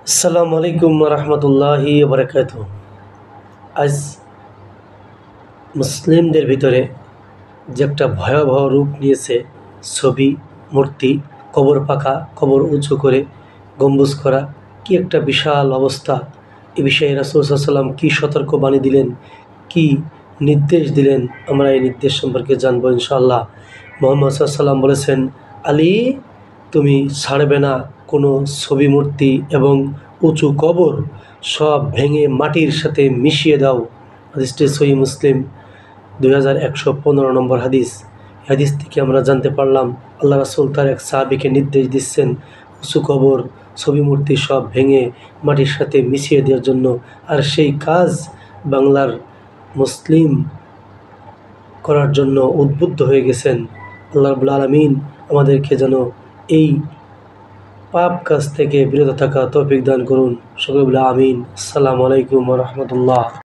আসসালামু আলাইকুম রহমতুল্লাহি বারাকাতুহু। আজ মুসলিমদের ভিতরে যে একটা ভয়াবহ রূপ নিয়েছে ছবি, মূর্তি, কবর পাকা, কবর উঁচু করে গম্বুজ করা, কি একটা বিশাল অবস্থা। এ বিষয়ে রাসূল সাল্লাল্লাহু আলাইহি ওয়াসাল্লাম কী সতর্কবাণী দিলেন, কি নির্দেশ দিলেন, আমরা এই নির্দেশ সম্পর্কে জানবো ইনশাআল্লাহ। মুহাম্মদ সাল্লাল্লাহু আলাইহি ওয়াসাল্লাম বলেছেন, আলী, তুমি ছাড়বে না কোনো ছবি, মূর্তি এবং উঁচু কবর সব ভেঙে মাটির সাথে মিশিয়ে দাও। হাদিসটি সহিহ মুসলিম 2115 নম্বর হাদিস। হাদিস থেকে আমরা জানতে পারলাম আল্লাহ রাসূল তার এক সাহাবীকে নির্দেশ দিচ্ছেন উঁচু কবর, ছবি, মূর্তি সব ভেঙে মাটির সাথে মিশিয়ে দেওয়ার জন্য। আর সেই কাজ বাংলার মুসলিম করার জন্য উদ্বুদ্ধ হয়ে গেছেন। আল্লাহ রাব্বুল আলামিন আমাদেরকে যেন এই পাপ কাজ থেকে বিরত থাকা তৌফিক দান করুন। সকলে বলে আমিন। আসসালামু আলাইকুম ওয়া রাহমাতুল্লাহ।